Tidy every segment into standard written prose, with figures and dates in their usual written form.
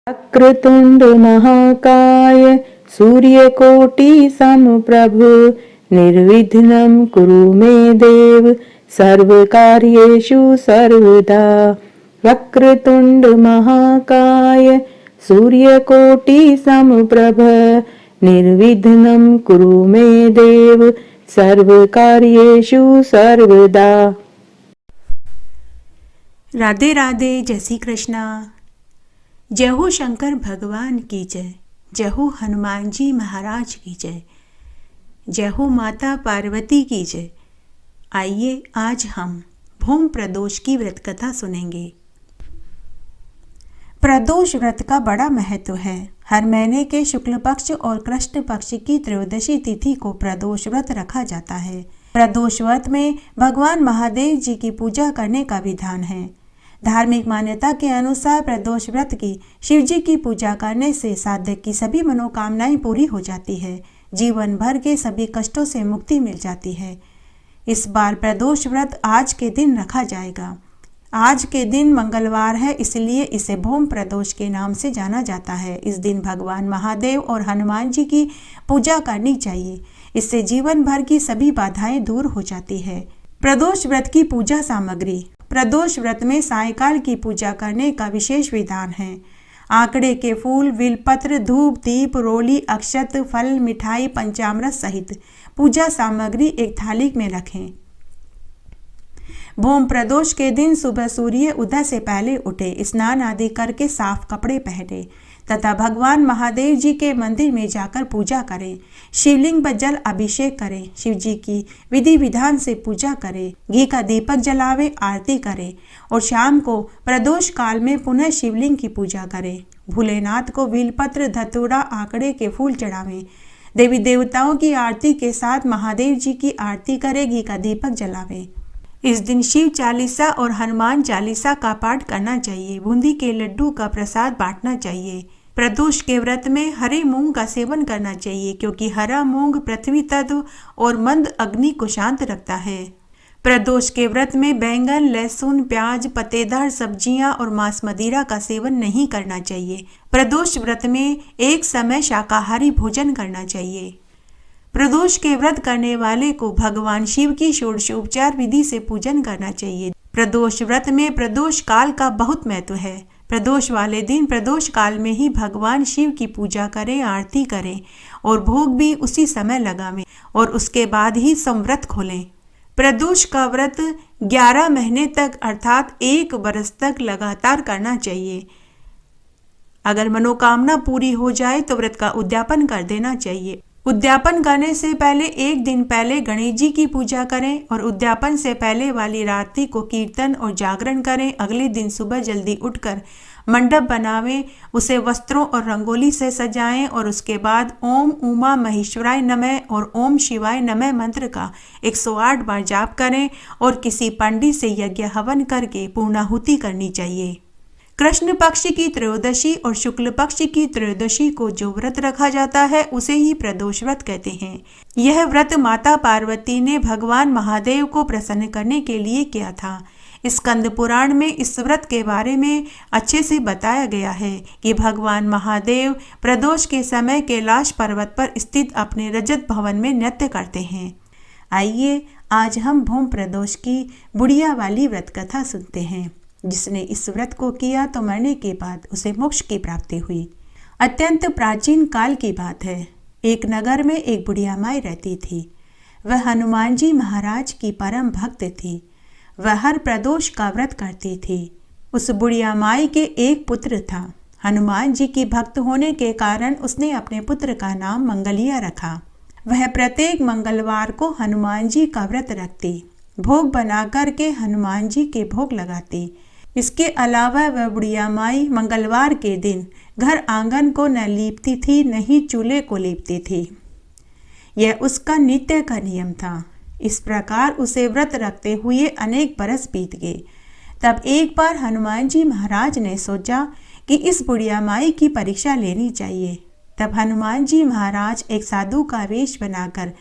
वक्रतुंड महाकाय सूर्यकोटि समप्रभ निर्विघ्नं कुरु मे देव सर्वकार्येषु सर्वदा। वक्रतुंड महाकाय सूर्यकोटि समप्रभ निर्विघ्नं कुरु मे देव सर्वकार्येषु सर्वदा। राधे राधे, जय श्री कृष्णा। जय हो शंकर भगवान की जय, जय हो हनुमान जी महाराज की जय, जय हो माता पार्वती की जय। आइए आज हम भूम प्रदोष की व्रत कथा सुनेंगे। प्रदोष व्रत का बड़ा महत्व है। हर महीने के शुक्ल पक्ष और कृष्ण पक्ष की त्रयोदशी तिथि को प्रदोष व्रत रखा जाता है। प्रदोष व्रत में भगवान महादेव जी की पूजा करने का विधान है। धार्मिक मान्यता के अनुसार प्रदोष व्रत की शिव जी की पूजा करने से साधक की सभी मनोकामनाएं पूरी हो जाती है, जीवन भर के सभी कष्टों से मुक्ति मिल जाती है। इस बार प्रदोष व्रत आज के दिन रखा जाएगा। आज के दिन मंगलवार है, इसलिए इसे भूम प्रदोष के नाम से जाना जाता है। इस दिन भगवान महादेव और हनुमान जी की पूजा करनी चाहिए। इससे जीवन भर की सभी बाधाएं दूर हो जाती है। प्रदोष व्रत की पूजा सामग्री। प्रदोष व्रत में सायंकाल की पूजा करने का विशेष विधान है। आंकड़े के फूल, बिलपत्र, धूप, दीप, रोली, अक्षत, फल, मिठाई, पंचामृत सहित पूजा सामग्री एक थाली में रखें। भूम प्रदोष के दिन सुबह सूर्य उदय से पहले उठे, स्नान आदि करके साफ कपड़े पहने तथा भगवान महादेव जी के मंदिर में जाकर पूजा करें। शिवलिंग पर जल अभिषेक करें, शिव जी की विधि विधान से पूजा करें, घी का दीपक जलावे, आरती करें और शाम को प्रदोष काल में पुनः शिवलिंग की पूजा करें। भोलेनाथ को बिलपत्र, धतूरा, आंकड़े के फूल चढ़ावें। देवी देवताओं की आरती के साथ महादेव जी की आरती करें, घी का दीपक जलावें। इस दिन शिव चालीसा और हनुमान चालीसा का पाठ करना चाहिए। बूंदी के लड्डू का प्रसाद बांटना चाहिए। प्रदोष के व्रत में हरे मूंग का सेवन करना चाहिए, क्योंकि हरा मूंग पृथ्वी तत्व और मंद अग्नि को शांत रखता है। प्रदोष के व्रत में बैंगन, लहसुन, प्याज, पत्तेदार सब्जियां और मांस मदिरा का सेवन नहीं करना चाहिए। प्रदोष व्रत में एक समय शाकाहारी भोजन करना चाहिए। प्रदोष के व्रत करने वाले को भगवान शिव की षोडशोपचार विधि से पूजन करना चाहिए। प्रदोष व्रत में प्रदोष काल का बहुत महत्व है। प्रदोष वाले दिन प्रदोष काल में ही भगवान शिव की पूजा करें, आरती करें और भोग भी उसी समय लगावें और उसके बाद ही संव्रत खोलें। प्रदोष का व्रत 11 महीने तक अर्थात 1 वर्ष तक लगातार करना चाहिए। अगर मनोकामना पूरी हो जाए तो व्रत का उद्यापन कर देना चाहिए। उद्यापन करने से पहले एक दिन पहले गणेश जी की पूजा करें और उद्यापन से पहले वाली रात्रि को कीर्तन और जागरण करें। अगले दिन सुबह जल्दी उठकर मंडप बनावें, उसे वस्त्रों और रंगोली से सजाएं और उसके बाद ओम उमा महेश्वराय नमः और ओम शिवाय नमः मंत्र का 108 बार जाप करें और किसी पंडित से यज्ञ हवन करके पूर्णाहुति करनी चाहिए। कृष्ण पक्ष की त्रयोदशी और शुक्ल पक्ष की त्रयोदशी को जो व्रत रखा जाता है उसे ही प्रदोष व्रत कहते हैं। यह व्रत माता पार्वती ने भगवान महादेव को प्रसन्न करने के लिए किया था। स्कंद पुराण में इस व्रत के बारे में अच्छे से बताया गया है कि भगवान महादेव प्रदोष के समय कैलाश पर्वत पर स्थित अपने रजत भवन में नृत्य करते हैं। आइए आज हम भूम प्रदोष की बुढ़िया वाली व्रत कथा सुनते हैं। जिसने इस व्रत को किया तो मरने के बाद उसे मोक्ष की प्राप्ति हुई। अत्यंत प्राचीन काल की बात है। एक नगर में एक बुढ़िया माई रहती थी। वह हनुमान जी महाराज की परम भक्त थी। वह हर प्रदोष का व्रत करती थी। उस बुढ़िया माई के एक पुत्र था। हनुमान जी की भक्त होने के कारण उसने अपने पुत्र का नाम मंगलिया रखा। वह प्रत्येक मंगलवार को हनुमान जी का व्रत रखती, भोग बना करके हनुमान जी के भोग लगाती। इसके अलावा वह बुढ़िया माई मंगलवार के दिन घर आंगन को न लीपती थी, न ही चूल्हे को लीपती थी। यह उसका नित्य का नियम था। इस प्रकार उसे व्रत रखते हुए अनेक बरस बीत गए। तब एक बार हनुमान जी महाराज ने सोचा कि इस बुढ़िया माई की परीक्षा लेनी चाहिए। तब हनुमान जी महाराज एक साधु का वेश बनाकर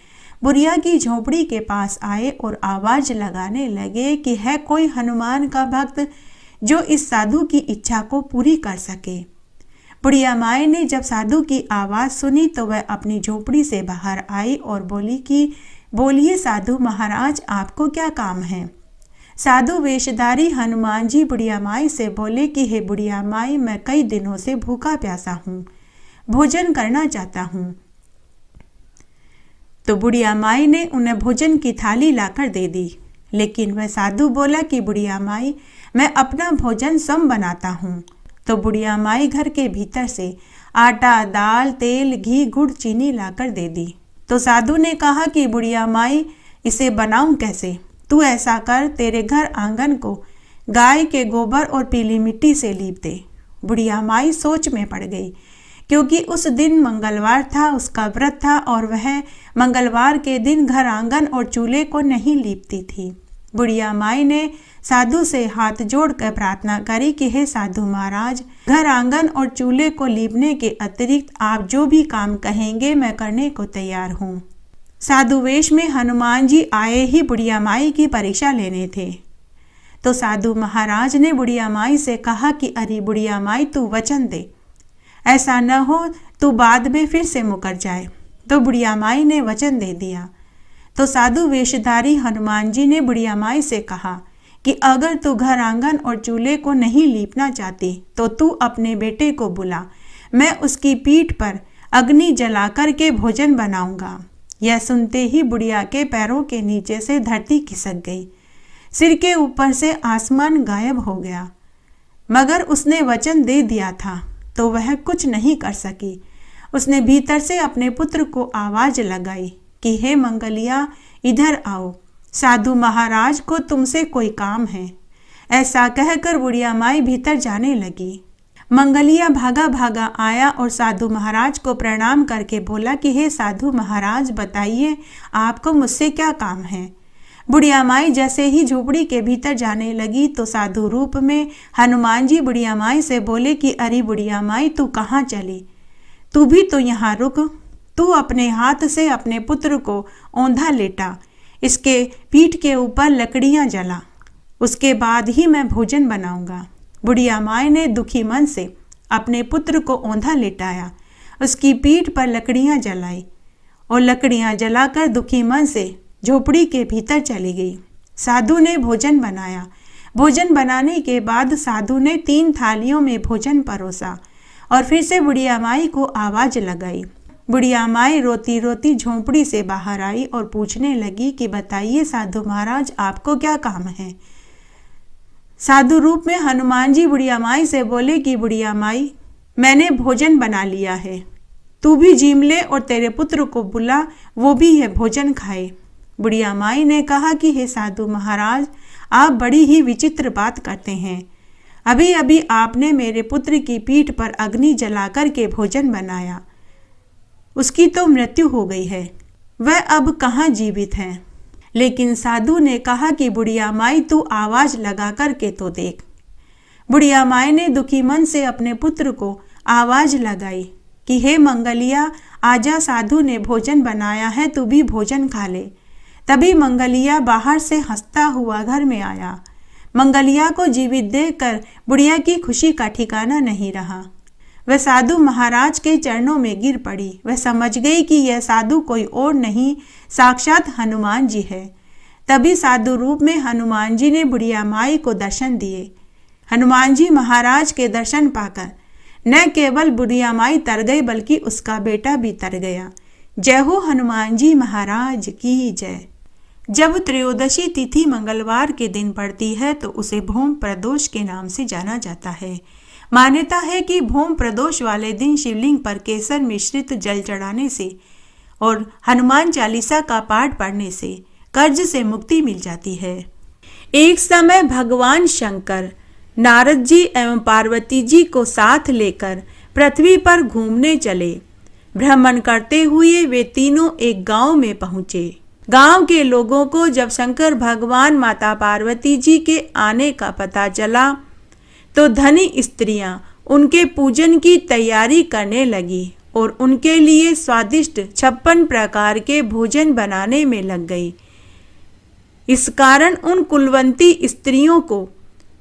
बुढ़िया की झोपड़ी के पास आए और आवाज लगाने लगे कि है कोई हनुमान का भक्त जो इस साधु की इच्छा को पूरी कर सके। बुढ़िया माई ने जब साधु की आवाज़ सुनी तो वह अपनी झोपड़ी से बाहर आई और बोली कि बोलिए साधु महाराज, आपको क्या काम है। साधु वेशधारी हनुमान जी बुढ़िया माई से बोले कि हे बुढ़िया माई, मैं कई दिनों से भूखा प्यासा हूँ, भोजन करना चाहता हूँ। तो बुढ़िया माई ने उन्हें भोजन की थाली लाकर दे दी, लेकिन वह साधु बोला कि बुढ़िया माई, मैं अपना भोजन स्वयं बनाता हूँ। तो बुढ़िया माई घर के भीतर से आटा, दाल, तेल, घी, गुड़, चीनी लाकर दे दी। तो साधु ने कहा कि बुढ़िया माई, इसे बनाऊं कैसे। तू ऐसा कर, तेरे घर आंगन को गाय के गोबर और पीली मिट्टी से लीप दे। बुढ़िया माई सोच में पड़ गई, क्योंकि उस दिन मंगलवार था, उसका व्रत था और वह मंगलवार के दिन घर आंगन और चूल्हे को नहीं लीपती थी। बुढ़िया माई ने साधु से हाथ जोड़कर प्रार्थना करी कि हे साधु महाराज, घर आंगन और चूल्हे को लीपने के अतिरिक्त आप जो भी काम कहेंगे मैं करने को तैयार हूँ। साधु वेश में हनुमान जी आए ही बुढ़िया माई की परीक्षा लेने थे। तो साधु महाराज ने बुढ़िया माई से कहा कि अरे बुढ़िया माई, तू वचन दे, ऐसा न हो तू बाद में फिर से मुकर जाए। तो बुढ़िया माई ने वचन दे दिया। तो साधु वेशधारी हनुमान जी ने बुढ़िया माई से कहा कि अगर तू घर आंगन और चूल्हे को नहीं लीपना चाहती तो तू अपने बेटे को बुला, मैं उसकी पीठ पर अग्नि जला कर के भोजन बनाऊंगा। यह सुनते ही बुढ़िया के पैरों के नीचे से धरती खिसक गई, सिर के ऊपर से आसमान गायब हो गया। मगर उसने वचन दे दिया था तो वह कुछ नहीं कर सकी। उसने भीतर से अपने पुत्र को आवाज लगाई कि हे मंगलिया, इधर आओ, साधु महाराज को तुमसे कोई काम है। ऐसा कहकर बुढ़िया माई भीतर जाने लगी। मंगलिया भागा भागा आया और साधु महाराज को प्रणाम करके बोला कि हे साधु महाराज, बताइए आपको मुझसे क्या काम है। बुढ़िया माई जैसे ही झोपड़ी के भीतर जाने लगी तो साधु रूप में हनुमान जी बुढ़िया माई से बोले कि अरे बुढ़िया माई, तू कहाँ चली, तू भी तो यहाँ रुक। तू अपने हाथ से अपने पुत्र को औंधा लेटा, इसके पीठ के ऊपर लकड़ियाँ जला, उसके बाद ही मैं भोजन बनाऊंगा। बुढ़िया माई ने दुखी मन से अपने पुत्र को औंधा लेटाया, उसकी पीठ पर लकड़ियाँ जलाई और लकड़ियाँ जलाकर दुखी मन से झोपड़ी के भीतर चली गई। साधु ने भोजन बनाया। भोजन बनाने के बाद साधु ने 3 थालियों में भोजन परोसा और फिर से बुढ़िया माई को आवाज लगाई। बुढ़िया माई रोती रोती झोंपड़ी से बाहर आई और पूछने लगी कि बताइए साधु महाराज, आपको क्या काम है। साधु रूप में हनुमान जी बुढ़िया माई से बोले कि बुढ़िया माई, मैंने भोजन बना लिया है, तू भी जीम ले और तेरे पुत्र को बुला, वो भी यह भोजन खाए। बुढ़िया माई ने कहा कि हे साधु महाराज, आप बड़ी ही विचित्र बात करते हैं। अभी अभी आपने मेरे पुत्र की पीठ पर अग्नि जलाकर के भोजन बनाया, उसकी तो मृत्यु हो गई है, वह अब कहाँ जीवित है। लेकिन साधु ने कहा कि बुढ़िया माई, तू आवाज लगा कर के तो देख। बुढ़िया माई ने दुखी मन से अपने पुत्र को आवाज लगाई कि हे मंगलिया, आजा, साधु ने भोजन बनाया है, तू भी भोजन खा ले। तभी मंगलिया बाहर से हंसता हुआ घर में आया। मंगलिया को जीवित देखकर बुढ़िया की खुशी का ठिकाना नहीं रहा। वह साधु महाराज के चरणों में गिर पड़ी। वह समझ गई कि यह साधु कोई और नहीं, साक्षात हनुमान जी है। तभी साधु रूप में हनुमान जी ने बुढ़िया माई को दर्शन दिए। हनुमान जी महाराज के दर्शन पाकर न केवल बुढ़िया माई तर गई बल्कि उसका बेटा भी तर गया। जय हो हनुमान जी महाराज की जय। जब त्रयोदशी तिथि मंगलवार के दिन पड़ती है तो उसे भौम प्रदोष के नाम से जाना जाता है। मान्यता है कि भौम प्रदोष वाले दिन शिवलिंग पर केसर मिश्रित जल चढ़ाने से और हनुमान चालीसा का पाठ पढ़ने से कर्ज से मुक्ति मिल जाती है। एक समय भगवान शंकर नारद जी एवं पार्वती जी को साथ लेकर पृथ्वी पर घूमने चले। भ्रमण करते हुए वे तीनों एक गांव में पहुंचे। गांव के लोगों को जब शंकर भगवान माता पार्वती जी के आने का पता चला तो धनी स्त्रियां उनके पूजन की तैयारी करने लगी और उनके लिए स्वादिष्ट 56 प्रकार के भोजन बनाने में लग गई। इस कारण उन कुलवंती स्त्रियों को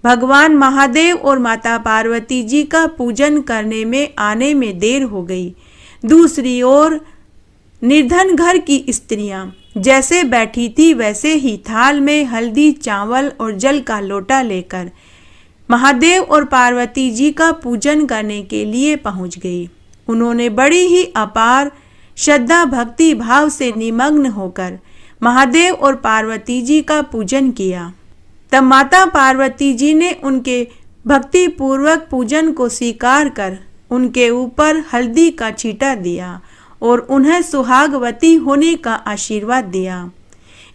भगवान महादेव और माता पार्वती जी का पूजन करने में आने में देर हो गई। दूसरी ओर निर्धन घर की स्त्रियां जैसे बैठी थी वैसे ही थाल में हल्दी, चावल और जल का लोटा लेकर महादेव और पार्वती जी का पूजन करने के लिए पहुंच गई। उन्होंने बड़ी ही अपार श्रद्धा भक्ति भाव से निमग्न होकर महादेव और पार्वती जी का पूजन किया। तब माता पार्वती जी ने उनके भक्ति पूर्वक पूजन को स्वीकार कर उनके ऊपर हल्दी का छींटा दिया और उन्हें सुहागवती होने का आशीर्वाद दिया।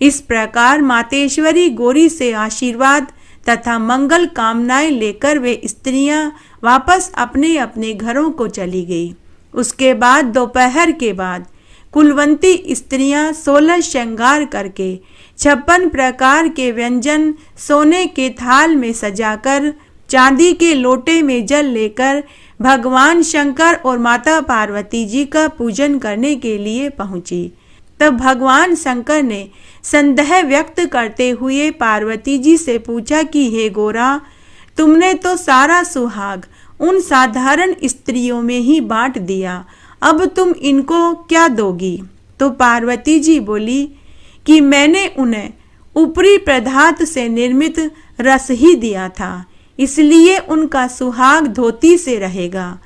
इस प्रकार मातेश्वरी गौरी से आशीर्वाद तथा मंगल कामनाएं लेकर वे स्त्रियां वापस अपने अपने घरों को चली गई। उसके बाद दोपहर के बाद कुलवंती स्त्रियां 16 श्रृंगार करके 56 प्रकार के व्यंजन सोने के थाल में सजाकर चांदी के लोटे में जल लेकर भगवान शंकर और माता पार्वती जी का पूजन करने के लिए पहुंची। तब भगवान शंकर ने संदेह व्यक्त करते हुए पार्वती जी से पूछा कि हे गोरा, तुमने तो सारा सुहाग उन साधारण स्त्रियों में ही बांट दिया, अब तुम इनको क्या दोगी? तो पार्वती जी बोली कि मैंने उन्हें ऊपरी पदार्थ से निर्मित रस ही दिया था, इसलिए उनका सुहाग धोती से रहेगा,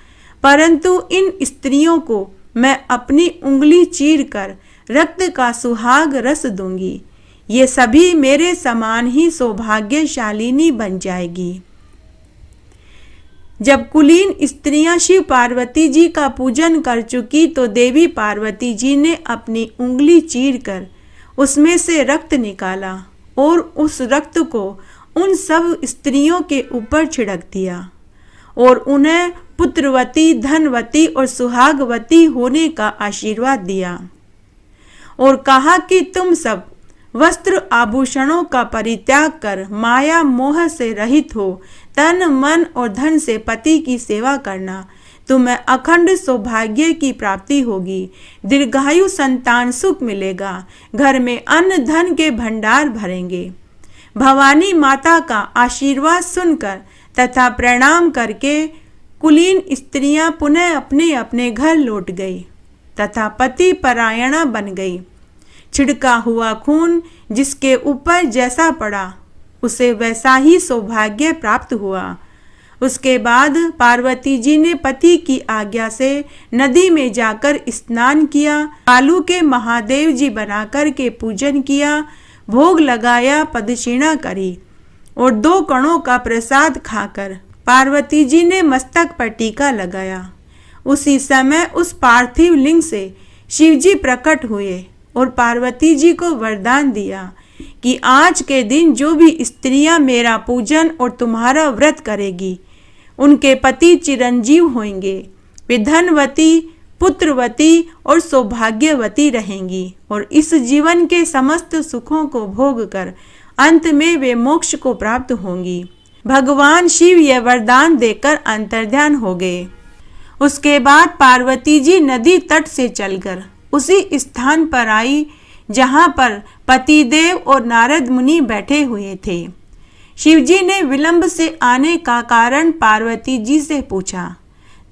परंतु इन स्त्रियों को मैं अपनी उंगली चीरकर रक्त का सुहाग रस दूंगी। ये सभी मेरे समान ही सौभाग्यशालिनी बन जाएगी। जब कुलीन स्त्रियां शिव पार्वती जी का पूजन कर चुकी तो देवी पार्वती जी ने अपनी उंगली चीरकर उसमें से रक्त निकाला और उस रक्त को उन सब स्त्रियों के ऊपर छिड़क दिया और उन्हें पुत्रवती, धनवती और सुहागवती होने का आशीर्वाद दिया और कहा कि तुम सब वस्त्र आभूषणों का परित्याग कर माया मोह से रहित हो, तन मन और धन से पति की सेवा करना, तुम्हें अखंड सौभाग्य की प्राप्ति होगी, दीर्घायु संतान सुख मिलेगा, घर में अन्न धन के भंडार भरेंगे। भवानी माता का आशीर्वाद सुनकर तथा प्रणाम करके कुलीन स्त्रियां पुनः अपने अपने घर लौट गई तथा पति परायणा बन गई। छिड़का हुआ खून जिसके ऊपर जैसा पड़ा उसे वैसा ही सौभाग्य प्राप्त हुआ। उसके बाद पार्वती जी ने पति की आज्ञा से नदी में जाकर स्नान किया, बालू के महादेव जी बनाकर के पूजन किया, भोग लगाया, प्रदक्षिणा करी और 2 कणों का प्रसाद खाकर पार्वती जी ने मस्तक पर टीका लगाया। उसी समय उस पार्थिव लिंग से शिवजी प्रकट हुए और पार्वती जी को वरदान दिया कि आज के दिन जो भी स्त्रियां मेरा पूजन और तुम्हारा व्रत करेगी उनके पति चिरंजीव होंगे, वे धनवती, पुत्रवती और सौभाग्यवती रहेंगी और इस जीवन के समस्त सुखों को भोग कर अंत में वे मोक्ष को प्राप्त होंगी। भगवान शिव यह वरदान देकर अंतर्ध्यान हो गए। उसके बाद पार्वती जी नदी तट से चलकर उसी स्थान पर आई जहां पर पतिदेव और नारद मुनि बैठे हुए थे। शिवजी ने विलंब से आने का कारण पार्वती जी से पूछा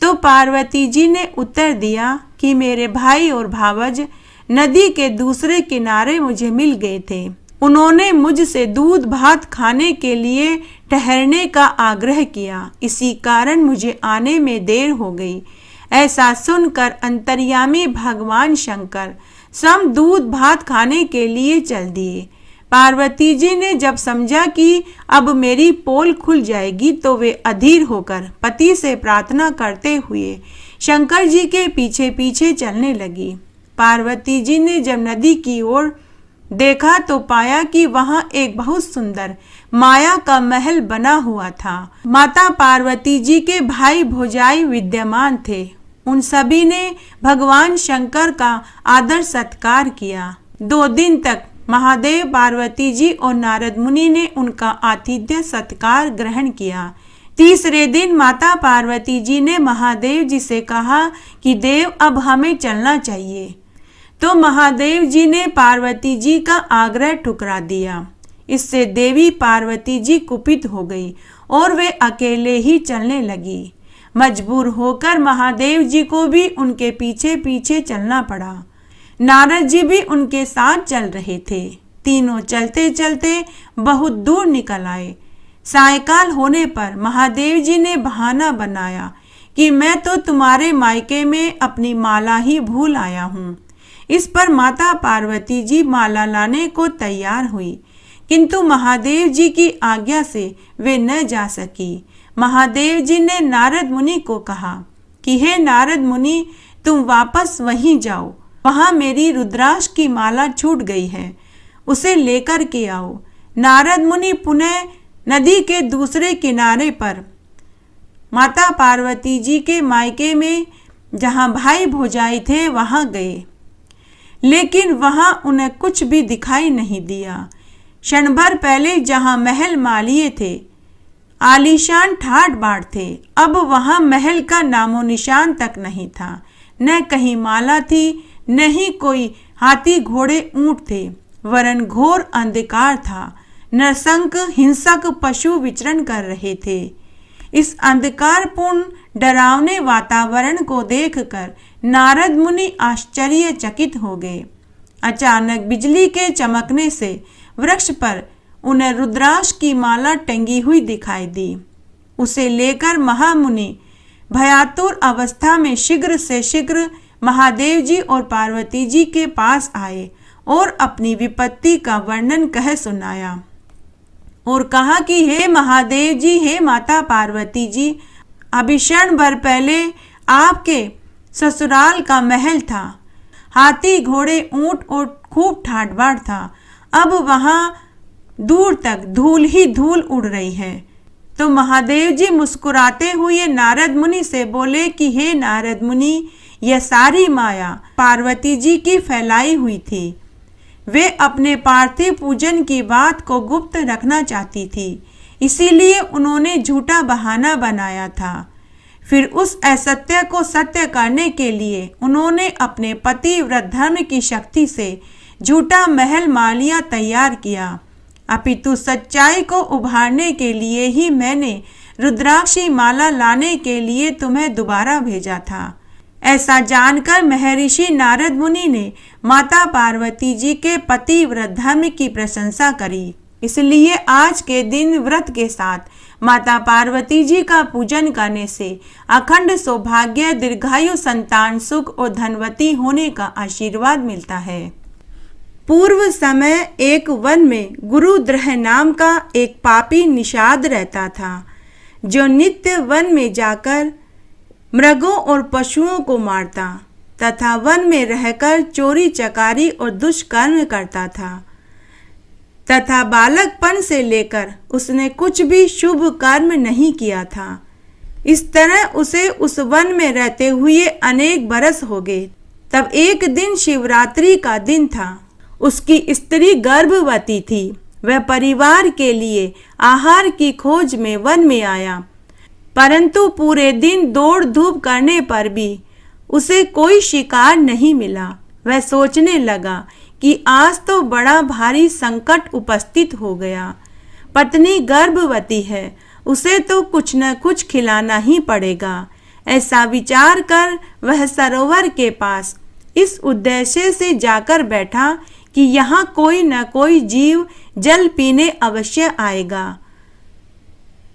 तो पार्वती जी ने उत्तर दिया कि मेरे भाई और भावज नदी के दूसरे किनारे मुझे मिल गए थे। उन्होंने मुझसे दूध भात खाने के लिए ठहरने का आग्रह किया, इसी कारण मुझे आने में देर हो गई। ऐसा सुनकर अंतर्यामी भगवान शंकर स्वयं दूध भात खाने के लिए चल दिए। पार्वती जी ने जब समझा कि अब मेरी पोल खुल जाएगी तो वे अधीर होकर पति से प्रार्थना करते हुए शंकर जी के पीछे पीछे चलने लगी। पार्वती जी ने जब नदी की ओर देखा तो पाया कि वहां एक बहुत सुंदर माया का महल बना हुआ था। माता पार्वती जी के भाई भौजाई विद्यमान थे। उन सभी ने भगवान शंकर का आदर सत्कार किया। 2 दिन तक महादेव, पार्वती जी और नारद मुनि ने उनका आतिथ्य सत्कार ग्रहण किया। तीसरे दिन माता पार्वती जी ने महादेव जी से कहा कि देव अब हमें चलना चाहिए। तो महादेव जी ने पार्वती जी का आग्रह ठुकरा दिया। इससे देवी पार्वती जी कुपित हो गई और वे अकेले ही चलने लगी। मजबूर होकर महादेव जी को भी उनके पीछे पीछे चलना पड़ा। नारद जी भी उनके साथ चल रहे थे। तीनों चलते चलते बहुत दूर निकल आए। सायंकाल होने पर महादेव जी ने बहाना बनाया कि मैं तो तुम्हारे मायके में अपनी माला ही भूल आया हूँ। इस पर माता पार्वती जी माला लाने को तैयार हुई, किंतु महादेव जी की आज्ञा से वे न जा सकी। महादेव जी ने नारद मुनि को कहा कि हे नारद मुनि, तुम वापस वहीं जाओ, वहां मेरी रुद्राक्ष की माला छूट गई है, उसे लेकर के आओ। नारद मुनि पुनः नदी के दूसरे किनारे पर माता पार्वती जी के मायके में जहां भाई भौजाई थे वहां गए, लेकिन वहां उन्हें कुछ भी दिखाई नहीं दिया। क्षण भर पहले जहां महल मालिये थे, आलीशान ठाट बाट थे, अब वहां महल का नामो निशान तक नहीं था। न कहीं माला थी, न ही कोई हाथी घोड़े ऊंट थे, वरन घोर अंधकार था। नरसंक हिंसक पशु विचरण कर रहे थे। इस अंधकारपूर्ण डरावने वातावरण को देखकर नारद मुनि आश्चर्यचकित हो गए। अचानक बिजली के चमकने से वृक्ष पर उन्हें रुद्राक्ष की माला टंगी हुई दिखाई दी। उसे लेकर महामुनि भयातुर अवस्था में शीघ्र से शीघ्र महादेव जी और पार्वती जी के पास आए और अपनी विपत्ति का वर्णन कह सुनाया और कहा कि हे महादेव जी, हे माता पार्वती जी, अभी क्षण भर पहले आपके ससुराल का महल था, हाथी घोड़े ऊंट और खूब ठाट बाट था, अब वहां दूर तक धूल ही धूल उड़ रही है। तो महादेव जी मुस्कुराते हुए नारद मुनि से बोले कि हे नारद मुनि, यह सारी माया पार्वती जी की फैलाई हुई थी। वे अपने पार्थिव पूजन की बात को गुप्त रखना चाहती थी, इसीलिए उन्होंने झूठा बहाना बनाया था। फिर उस असत्य को सत्य करने के लिए उन्होंने अपने पतिव्रत धर्म की शक्ति से झूठा महल मालिया तैयार किया। अपितु सच्चाई को उभारने के लिए ही मैंने रुद्राक्षी माला लाने के लिए तुम्हें दोबारा भेजा था। ऐसा जानकर महर्षि नारद मुनि ने माता पार्वती जी के पतिव्रत धर्म की प्रशंसा करी। इसलिए आज के दिन व्रत के साथ माता पार्वती जी का पूजन करने से अखंड सौभाग्य, दीर्घायु, संतान सुख और धनवती होने का आशीर्वाद मिलता है। पूर्व समय एक वन में गुरुद्रह नाम का एक पापी निषाद रहता था, जो नित्य वन में जाकर मृगों और पशुओं को मारता तथा वन में रहकर चोरी चकारी और दुष्कर्म करता था तथा बालकपन से लेकर उसने कुछ भी शुभ कर्म नहीं किया था। इस तरह उसे उस वन में रहते हुए अनेक बरस हो गए। तब एक दिन शिवरात्रि का दिन था। उसकी स्त्री गर्भवती थी। वह परिवार के लिए आहार की खोज में वन में आया, परंतु पूरे दिन दौड़ धूप करने पर भी उसे कोई शिकार नहीं मिला। वह सोचने लगा कि आज तो बड़ा भारी संकट उपस्थित हो गया। पत्नी गर्भवती है, उसे तो कुछ न कुछ खिलाना ही पड़ेगा। ऐसा विचार कर वह सरोवर के पास इस उद्देश्य से जाकर बैठा कि यहाँ कोई न कोई जीव जल पीने अवश्य आएगा।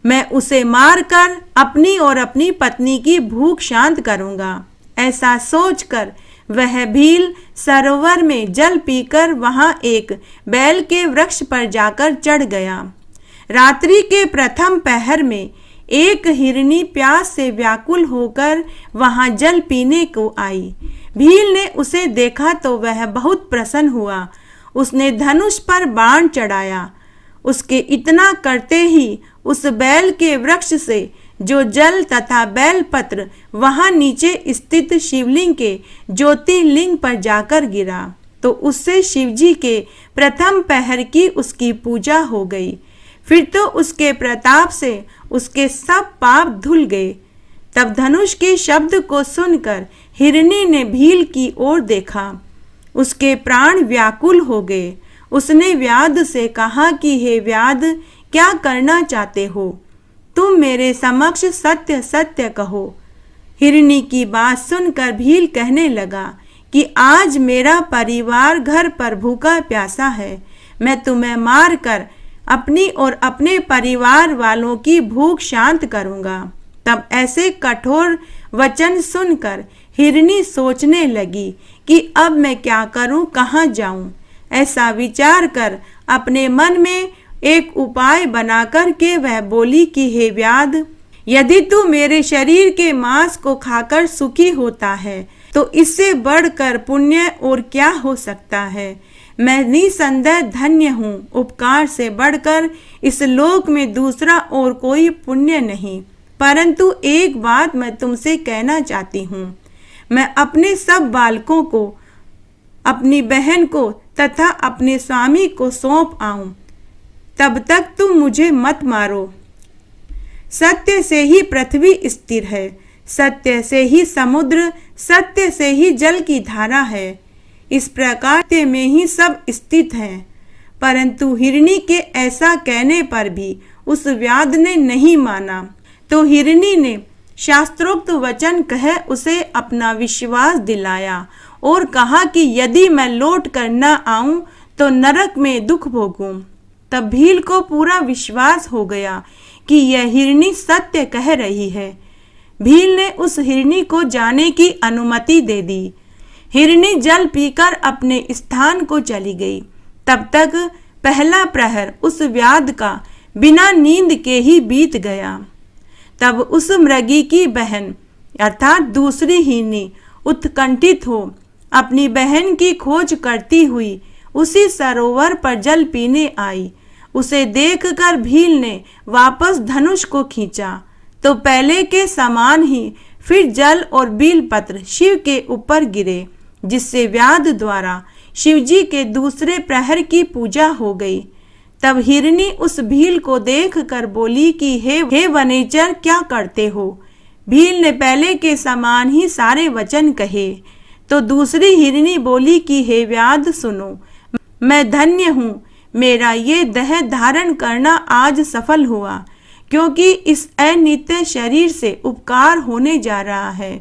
मैं उसे मारकर अपनी और अपनी पत्नी की भूख शांत करूंगा। ऐसा सोचकर वह भील सरोवर में जल पीकर वहां एक बैल के वृक्ष पर जाकर चढ़ गया। रात्रि के प्रथम पहर में एक हिरनी प्यास से व्याकुल होकर वहां जल पीने को आई। भील ने उसे देखा तो वह बहुत प्रसन्न हुआ। उसने धनुष पर बाण चढ़ाया। उसके इतना करते ही उस बैल के वृक्ष से जो जल तथा बैल पत्र वहां नीचे स्थित शिवलिंग के ज्योतिर्लिंग पर जाकर गिरा, तो उससे शिवजी के प्रथम पहर की उसकी पूजा हो गई। फिर तो उसके प्रताप से उसके सब पाप धुल गए। तब धनुष के शब्द को सुनकर हिरनी ने भील की ओर देखा। उसके प्राण व्याकुल हो गए। उसने व्याध से कहा कि हे व्याध, क्या करना चाहते हो? तुम मेरे समक्ष सत्य सत्य कहो। हिरनी की बात सुनकर भील कहने लगा कि आज मेरा परिवार घर पर भूखा प्यासा है, मैं तुम्हें मार कर अपनी और अपने परिवार वालों की भूख शांत करूंगा। तब ऐसे कठोर वचन सुनकर हिरनी सोचने लगी कि अब मैं क्या करूं, कहाँ जाऊं। ऐसा विचार कर अपने मन में एक उपाय बनाकर के वह बोली कि हे व्याध, यदि तू मेरे शरीर के मांस को खाकर सुखी होता है तो इससे बढ़कर पुण्य और क्या हो सकता है। मैं निसंदेह धन्य हूँ, उपकार से बढ़कर इस लोक में दूसरा और कोई पुण्य नहीं। परंतु एक बात मैं तुमसे कहना चाहती हूँ, मैं अपने सब बालकों को, अपनी बहन को तथा अपने स्वामी को सौंप आऊं, तब तक तुम मुझे मत मारो। सत्य से ही पृथ्वी स्थिर है, सत्य से ही समुद्र, सत्य से ही जल की धारा है। इस प्रकार सत्य में ही सब स्थित है। परंतु हिरनी के ऐसा कहने पर भी उस व्याध ने नहीं माना, तो हिरनी ने शास्त्रोक्त वचन कह उसे अपना विश्वास दिलाया और कहा कि यदि मैं लौट कर न आऊं तो नरक में दुख भोगूं। तब भील को पूरा विश्वास हो गया कि यह हिरनी सत्य कह रही है। भील ने उस हिरनी को जाने की अनुमति दे दी। हिरनी जल पीकर अपने स्थान को चली गई। तब तक पहला प्रहर उस व्याध का बिना नींद के ही बीत गया। तब उस मृगी की बहन अर्थात दूसरी हिरनी उत्कंठित हो अपनी बहन की खोज करती हुई उसी सरोवर पर जल पीने आई। उसे देखकर भील ने वापस धनुष को खींचा तो पहले के समान ही फिर जल और बेलपत्र शिव के ऊपर गिरे, जिससे व्याध द्वारा शिवजी के दूसरे प्रहर की पूजा हो गई। तब हिरनी उस भील को देखकर बोली कि हे वनेचर, क्या करते हो। भील ने पहले के समान ही सारे वचन कहे तो दूसरी हिरनी बोली कि हे व्याध सुनो, मैं धन्य हूँ, मेरा ये देह धारण करना आज सफल हुआ, क्योंकि इस अनित्य शरीर से उपकार होने जा रहा है।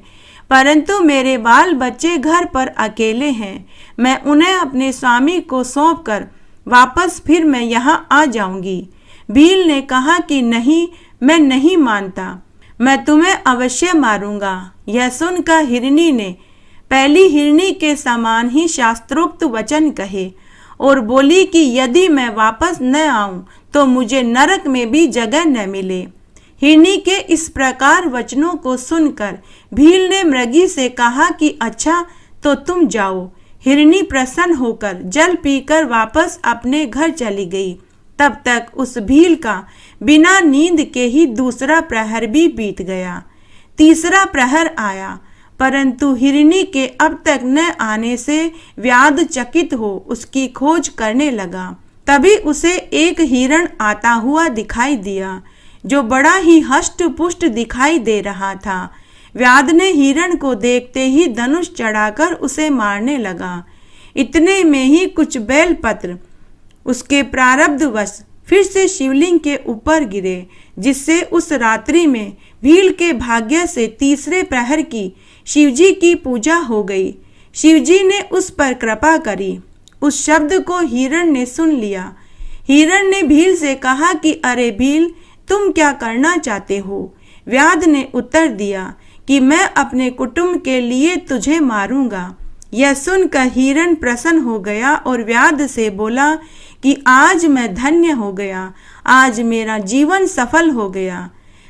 परंतु मेरे बाल बच्चे घर पर अकेले हैं, मैं उन्हें अपने स्वामी को सौंपकर वापस फिर मैं यहाँ आ जाऊंगी। भील ने कहा कि नहीं, मैं नहीं मानता, मैं तुम्हें अवश्य मारूंगा। यह सुनकर हिरनी ने पहली हिरनी के समान ही शास्त्रोक्त वचन कहे और बोली कि यदि मैं वापस न आऊं तो मुझे नरक में भी जगह न मिले। हिरनी के इस प्रकार वचनों को सुनकर भील ने मृगी से कहा कि अच्छा, तो तुम जाओ। हिरनी प्रसन्न होकर जल पीकर वापस अपने घर चली गई। तब तक उस भील का बिना नींद के ही दूसरा प्रहर भी बीत गया। तीसरा प्रहर आया, परंतु हिरनी के अब तक न आने से व्याध चकित हो उसकी खोज करने लगा। तभी उसे एक हिरण आता हुआ दिखाई दिया, जो बड़ा ही हष्ट पुष्ट दिखाई दे रहा था। व्याध ने हिरण को देखते ही धनुष चढ़ाकर उसे मारने लगा। इतने में ही कुछ बेलपत्र उसके प्रारब्धवश फिर से शिवलिंग के ऊपर गिरे, जिससे उस रात्रि में भील के भाग्य से तीसरे प्रहर की शिवजी की पूजा हो गई। शिवजी ने उस पर कृपा करी। उस शब्द को हिरण ने सुन लिया। हिरण ने भील से कहा कि अरे भील, तुम क्या करना चाहते हो। व्याध ने उत्तर दिया कि मैं अपने कुटुंब के लिए तुझे मारूंगा। यह सुनकर हिरण प्रसन्न हो गया और व्याध से बोला कि आज मैं धन्य हो गया, आज मेरा जीवन सफल हो गया।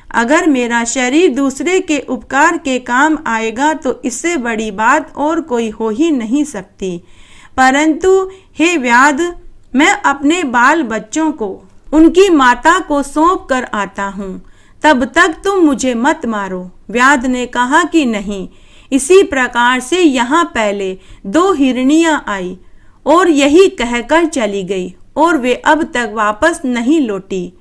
अगर मेरा शरीर दूसरे के उपकार के काम आएगा तो इससे बड़ी बात और कोई हो ही नहीं सकती। परंतु हे व्याध, मैं अपने बाल बच्चों को उनकी माता को सौंप कर आता हूँ, तब तक तुम मुझे मत मारो। व्याध ने कहा कि नहीं। इसी प्रकार से यहाँ पहले दो हिरनियाँ आई और यही कहकर चली गई और वे अब तक वापस नहीं लौटी।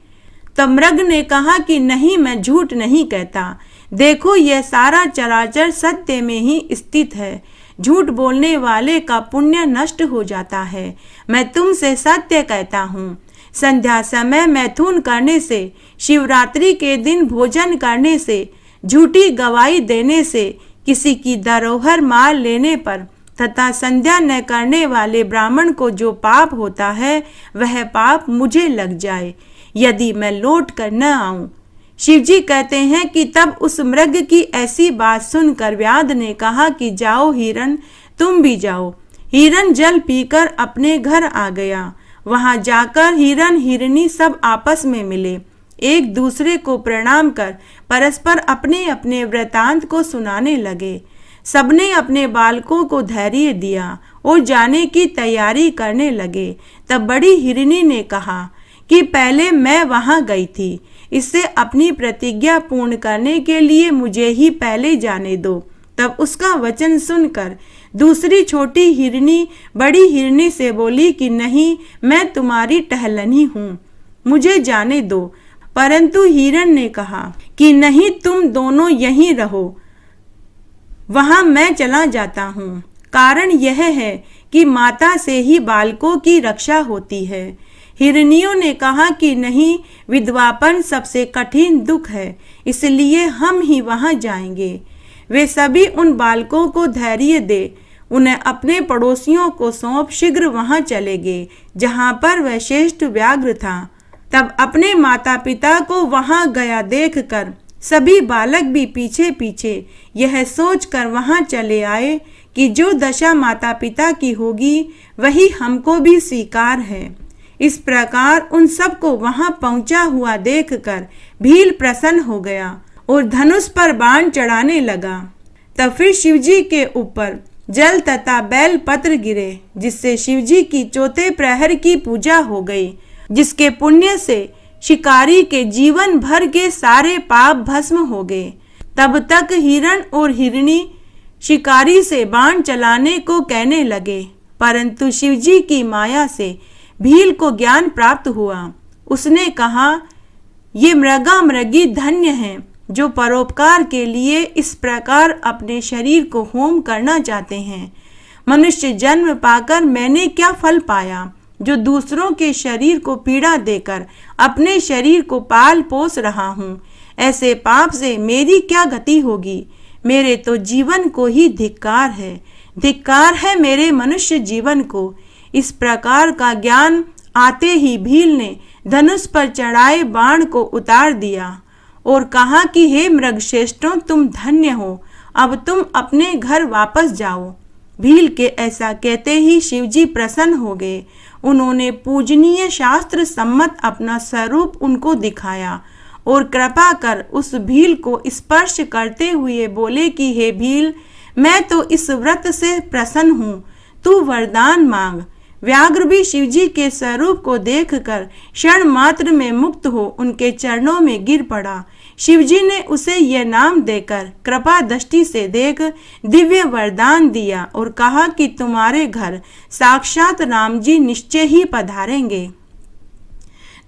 तब मृग ने कहा कि नहीं, मैं झूठ नहीं कहता। देखो, यह सारा चराचर सत्य में ही स्थित है। झूठ बोलने वाले का पुण्य नष्ट हो जाता है। मैं तुमसे सत्य कहता हूँ, संध्या समय मैथुन करने से, शिवरात्रि के दिन भोजन करने से, झूठी गवाही देने से, किसी की धरोहर मार लेने पर तथा संध्या न करने वाले ब्राह्मण को जो पाप होता है वह पाप मुझे लग जाए यदि मैं लौट कर न आऊं। शिवजी कहते हैं कि तब उस मृग की ऐसी बात सुनकर व्याध ने कहा कि जाओ हिरण, तुम भी जाओ। हिरण जल पीकर अपने घर आ गया। वहां जाकर हिरण हिरनी सब आपस में मिले, एक दूसरे को प्रणाम कर परस्पर अपने अपने वृतांत को सुनाने लगे। सबने अपने बालकों को धैर्य दिया और जाने की तैयारी करने लगे। तब बड़ी हिरनी ने कहा कि पहले मैं वहां गई थी, इससे अपनी प्रतिज्ञा पूर्ण करने के लिए मुझे ही पहले जाने दो। तब उसका वचन सुनकर दूसरी छोटी हिरनी बड़ी हिरनी से बोली कि नहीं, मैं तुम्हारी टहलनी हूँ, मुझे जाने दो। परंतु हिरण ने कहा कि नहीं, तुम दोनों यहीं रहो, वहां मैं चला जाता हूँ। कारण यह है कि माता से ही बालकों की रक्षा होती है। हिरनियों ने कहा कि नहीं, विधवापन सबसे कठिन दुख है, इसलिए हम ही वहां जाएंगे। वे सभी उन बालकों को धैर्य दे उन्हें अपने पड़ोसियों को सौंप शीघ्र वहां चले गए जहां पर वह श्रेष्ठ व्याघ्र था। तब अपने माता पिता को वहां गया देखकर सभी बालक भी पीछे पीछे यह सोचकर वहां चले आए कि जो दशा माता पिता की होगी वही हमको भी स्वीकार है। इस प्रकार उन सबको वहां पहुंचा हुआ देखकर भील प्रसन्न हो गया और धनुष पर बाण चढ़ाने लगा। तब फिर शिवजी के ऊपर जल तथा बेल पत्र गिरे, जिससे शिवजी की चौथे प्रहर की पूजा हो गई, जिसके पुण्य से शिकारी के जीवन भर के सारे पाप भस्म हो गए। तब तक हिरण और हिरनी शिकारी से बाण चलाने को कहने लगे, परंतु शिवजी की माया से भील को ज्ञान प्राप्त हुआ। उसने कहा, ये मृगा मृगी धन्य हैं जो परोपकार के लिए इस प्रकार अपने शरीर को होम करना चाहते हैं। मनुष्य जन्म पाकर मैंने क्या फल पाया, जो दूसरों के शरीर को पीड़ा देकर अपने शरीर को पाल पोस रहा हूँ। ऐसे पाप से मेरी क्या गति होगी। मेरे तो जीवन को ही धिक्कार है, धिक्कार है मेरे मनुष्य जीवन को। इस प्रकार का ज्ञान आते ही भील ने धनुष पर चढ़ाए बाण को उतार दिया और कहा कि हे मृगश्रेष्ठों, तुम धन्य हो, अब तुम अपने घर वापस जाओ। भील के ऐसा कहते ही शिवजी प्रसन्न हो गए। उन्होंने पूजनीय शास्त्र सम्मत अपना स्वरूप उनको दिखाया और कृपा कर उस भील को स्पर्श करते हुए बोले कि हे भील, मैं तो इस व्रत से प्रसन्न हूँ, तू वरदान मांग। व्याघ्र भी शिवजी के स्वरूप को देखकर क्षण मात्र में मुक्त हो उनके चरणों में गिर पड़ा। शिवजी ने उसे यह नाम देकर कृपा दृष्टि से देख दिव्य वरदान दिया और कहा कि तुम्हारे घर साक्षात राम जी निश्चय ही पधारेंगे।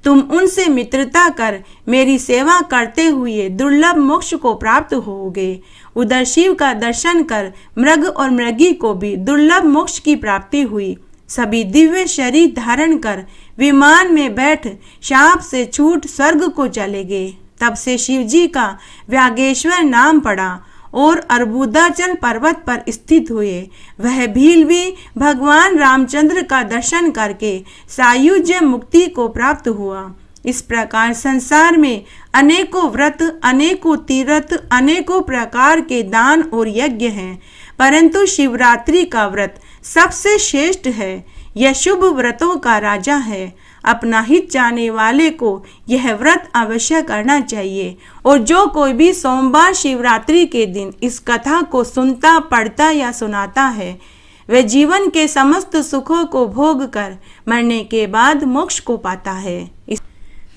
तुम उनसे मित्रता कर मेरी सेवा करते हुए दुर्लभ मोक्ष को प्राप्त होगे। उधर शिव का दर्शन कर मृग और मृगी को भी दुर्लभ मोक्ष की प्राप्ति हुई। सभी दिव्य शरीर धारण कर विमान में बैठ शाप से छूट स्वर्ग को चले गए। तब से शिवजी का व्यागेश्वर नाम पड़ा और अर्बुदाचल पर्वत पर स्थित हुए। वह भील भी भगवान रामचंद्र का दर्शन करके सायुज्य मुक्ति को प्राप्त हुआ। इस प्रकार संसार में अनेकों व्रत, अनेकों तीर्थ, अनेकों प्रकार के दान और यज्ञ हैं, परंतु शिवरात्रि का व्रत सबसे श्रेष्ठ है। यह शुभ व्रतों का राजा है। अपना हित चाहने वाले को यह व्रत अवश्य करना चाहिए। और जो कोई भी सोमवार शिवरात्रि के दिन इस कथा को सुनता, पढ़ता या सुनाता है, वह जीवन के समस्त सुखों को भोग कर मरने के बाद मोक्ष को पाता है।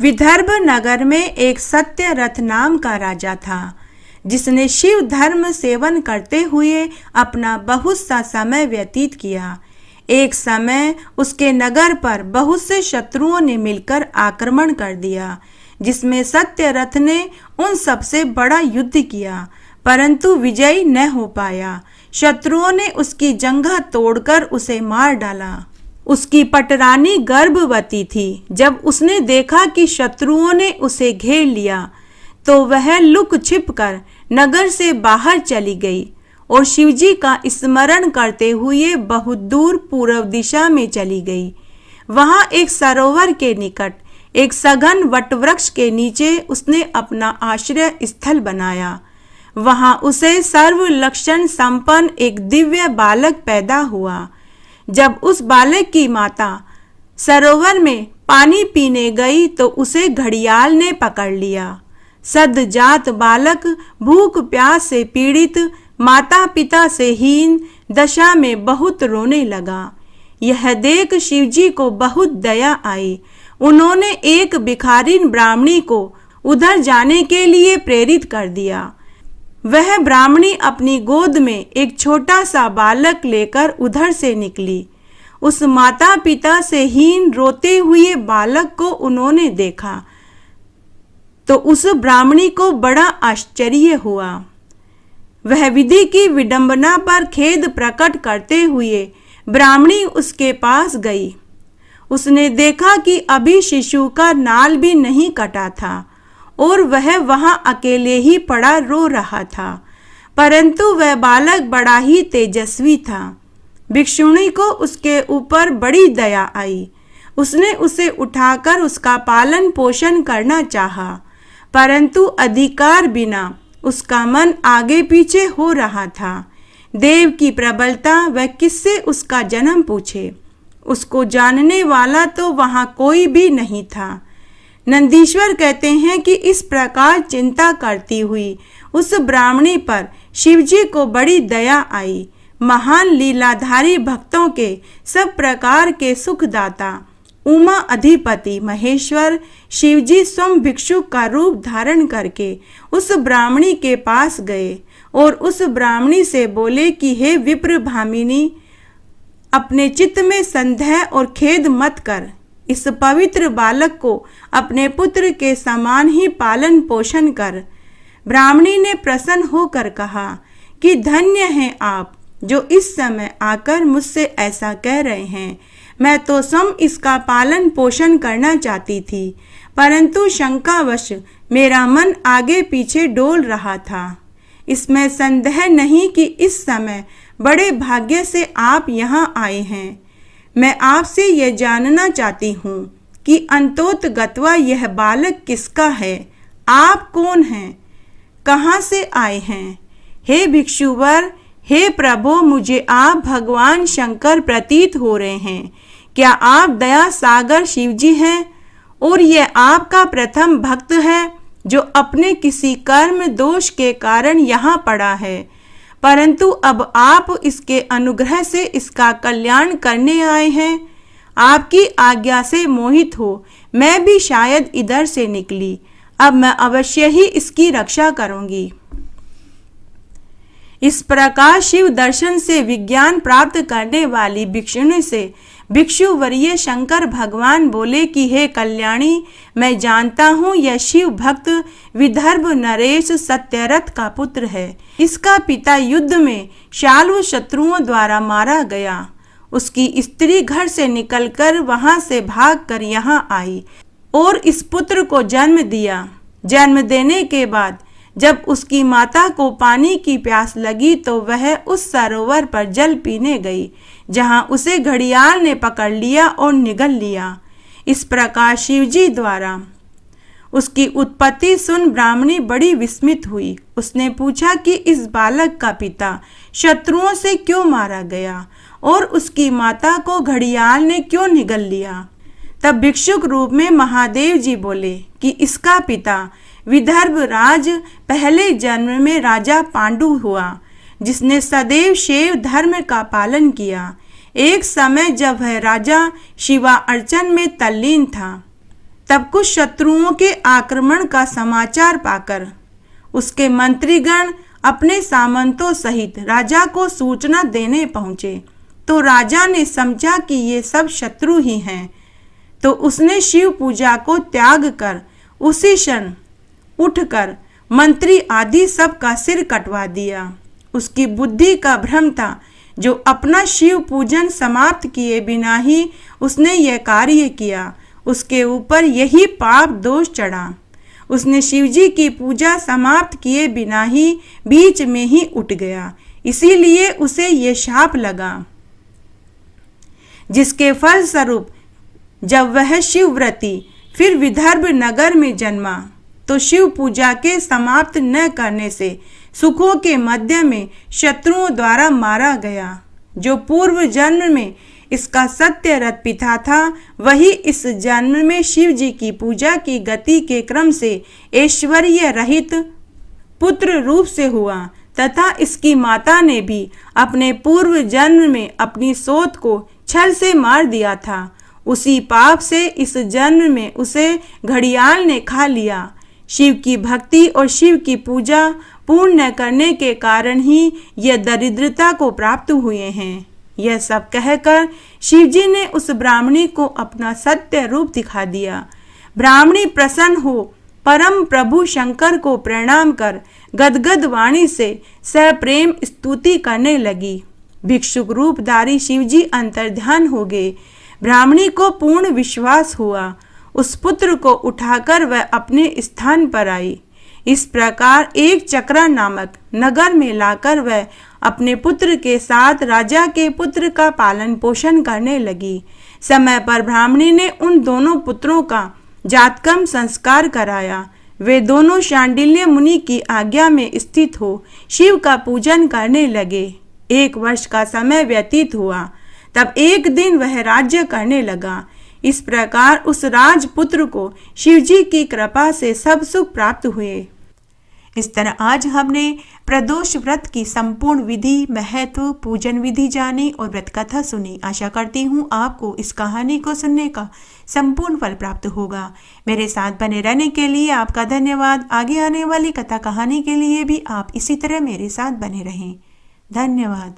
विदर्भ नगर में एक सत्यरथ नाम का राजा था, जिसने शिव धर्म सेवन करते हुए अपना बहुत सा समय व्यतीत किया। एक समय उसके नगर पर बहुत से शत्रुओं ने मिलकर आक्रमण कर दिया, जिसमें सत्यरथ ने उन सबसे बड़ा युद्ध किया, परंतु विजयी न हो पाया। शत्रुओं ने उसकी जंघा तोड़कर उसे मार डाला। उसकी पटरानी गर्भवती थी। जब उसने देखा कि शत्रुओं ने उसे घेर लिया तो वह लुक छिप कर नगर से बाहर चली गई और शिवजी का स्मरण करते हुए बहुत दूर पूर्व दिशा में चली गई। वहां एक सरोवर के निकट एक सघन वटवृक्ष के नीचे उसने अपना आश्रय स्थल बनाया। वहां उसे सर्व लक्षण संपन्न एक दिव्य बालक पैदा हुआ। जब उस बालक की माता सरोवर में पानी पीने गई तो उसे घड़ियाल ने पकड़ लिया। सद्जात बालक भूख प्यास से पीड़ित, माता पिता से हीन दशा में बहुत रोने लगा। यह देख शिवजी को बहुत दया आई। उन्होंने एक भिखारिन ब्राह्मणी को उधर जाने के लिए प्रेरित कर दिया। वह ब्राह्मणी अपनी गोद में एक छोटा सा बालक लेकर उधर से निकली। उस माता पिता से हीन रोते हुए बालक को उन्होंने देखा तो उस ब्राह्मणी को बड़ा आश्चर्य हुआ। वह विधि की विडंबना पर खेद प्रकट करते हुए ब्राह्मणी उसके पास गई। उसने देखा कि अभी शिशु का नाल भी नहीं कटा था और वह वहां अकेले ही पड़ा रो रहा था, परंतु वह बालक बड़ा ही तेजस्वी था। भिक्षुणी को उसके ऊपर बड़ी दया आई। उसने उसे उठाकर उसका पालन पोषण करना चाहा, परंतु अधिकार बिना उसका मन आगे पीछे हो रहा था। देव की प्रबलता, वह किससे उसका जन्म पूछे। उसको जानने वाला तो वहां कोई भी नहीं था। नंदीश्वर कहते हैं कि इस प्रकार चिंता करती हुई उस ब्राह्मणी पर शिवजी को बड़ी दया आई। महान लीलाधारी भक्तों के सब प्रकार के सुखदाता उमा अधिपति महेश्वर शिवजी स्वयं भिक्षु का रूप धारण करके उस ब्राह्मणी के पास गए और उस ब्राह्मणी से बोले कि हे विप्र भामिनी, अपने चित्त में संदेह और खेद मत कर। इस पवित्र बालक को अपने पुत्र के समान ही पालन पोषण कर। ब्राह्मणी ने प्रसन्न होकर कहा कि धन्य हैं आप जो इस समय आकर मुझसे ऐसा कह रहे हैं। मैं तो स्वयं इसका पालन पोषण करना चाहती थी, परंतु शंकावश मेरा मन आगे पीछे डोल रहा था। इसमें संदेह नहीं कि इस समय बड़े भाग्य से आप यहाँ आए हैं। मैं आपसे यह जानना चाहती हूँ कि अंतोतगत्वा यह बालक किसका है। आप कौन हैं, कहाँ से आए हैं। हे भिक्षुवर, हे प्रभु, मुझे आप भगवान शंकर प्रतीत हो रहे हैं। क्या आप दया सागर शिवजी हैं और यह आपका प्रथम भक्त है जो अपने किसी कर्म दोष के कारण यहाँ पड़ा है, परंतु अब आप इसके अनुग्रह से इसका कल्याण करने आए हैं। आपकी आज्ञा से मोहित हो मैं भी शायद इधर से निकली। अब मैं अवश्य ही इसकी रक्षा करूंगी। इस प्रकार शिव दर्शन से विज्ञान प्राप्त करने वाली भिक्षुणी से भिक्षु वरीय शंकर भगवान बोले कि हे कल्याणी, मैं जानता हूँ यह शिव भक्त विदर्भ नरेश सत्यरथ का पुत्र है। इसका पिता युद्ध में शाल्व शत्रुओं द्वारा मारा गया। उसकी स्त्री घर से निकलकर वहां से भागकर यहाँ आई और इस पुत्र को जन्म दिया। जन्म देने के बाद जब उसकी माता को पानी की प्यास लगी तो वह उस सरोवर पर जल पीने गई, जहां उसे घड़ियाल ने पकड़ लिया और निगल लिया। इस प्रकार शिवजी द्वारा उसकी उत्पत्ति सुन ब्राह्मणी बड़ी विस्मित हुई। उसने पूछा कि इस बालक का पिता शत्रुओं से क्यों मारा गया और उसकी माता को घड़ियाल ने क्यों निगल लिया। तब भिक्षुक रूप में महादेव जी बोले कि इसका पिता विदर्भ राज पहले जन्म में राजा पांडु हुआ, जिसने सदैव शैव धर्म का पालन किया। एक समय जब वह राजा शिवा अर्चन में तल्लीन था, तब कुछ शत्रुओं के आक्रमण का समाचार पाकर उसके मंत्रीगण अपने सामंतों सहित राजा को सूचना देने पहुंचे। तो राजा ने समझा कि ये सब शत्रु ही हैं, तो उसने शिव पूजा को त्याग कर उसी क्षण उठकर मंत्री आदि सब का सिर कटवा दिया। उसकी बुद्धि का भ्रम था जो अपना शिव पूजन समाप्त किए बिना ही उसने यह कार्य किया, उसके ऊपर यही पाप दोष चढ़ा। उसने शिवजी की पूजा समाप्त किए बिना ही बीच में ही उठ गया, इसीलिए उसे ये शाप लगा, जिसके फल स्वरूप जब वह शिवव्रती फिर विदर्भ नगर में जन्मा तो शिव पूजा के समाप्त न करने से सुखों के मध्य में शत्रुओं द्वारा मारा गया। जो पूर्व जन्म में इसका सत्यरथ पिता था, वही इस जन्म में शिव जी की पूजा की गति के क्रम से ऐश्वर्य रहित पुत्र रूप से हुआ, तथा इसकी माता ने भी अपने पूर्व जन्म में अपनी सोत को छल से मार दिया था। उसी पाप से इस जन्म में उसे घड़ियाल ने खा लिया। शिव की भक्ति और शिव की पूजा पूर्ण न करने के कारण ही यह दरिद्रता को प्राप्त हुए हैं। यह सब कहकर शिवजी ने उस ब्राह्मणी को अपना सत्य रूप दिखा दिया। ब्राह्मणी प्रसन्न हो परम प्रभु शंकर को प्रणाम कर गदगद वाणी से सप्रेम स्तुति करने लगी। भिक्षुक रूपधारी शिवजी अंतर्ध्यान हो गए। ब्राह्मणी को पूर्ण विश्वास हुआ। उस पुत्र को उठाकर वह अपने स्थान पर आई। इस प्रकार एक चक्रा नामक नगर में लाकर वह अपने पुत्र के साथ राजा के पुत्र का पालन पोषण करने लगी। समय पर ब्राह्मणी ने उन दोनों पुत्रों का जातकर्म संस्कार कराया। वे दोनों शांडिल्य मुनि की आज्ञा में स्थित हो शिव का पूजन करने लगे। 1 वर्ष का समय व्यतीत हुआ, तब एक दिन वह राज्य करने लगा। इस प्रकार उस राजपुत्र को शिवजी की कृपा से सब सुख प्राप्त हुए। इस तरह आज हमने प्रदोष व्रत की संपूर्ण विधि, महत्व, पूजन विधि जानी और व्रत कथा सुनी। आशा करती हूँ आपको इस कहानी को सुनने का संपूर्ण फल प्राप्त होगा। मेरे साथ बने रहने के लिए आपका धन्यवाद। आगे आने वाली कथा कहानी के लिए भी आप इसी तरह मेरे साथ बने रहें। धन्यवाद।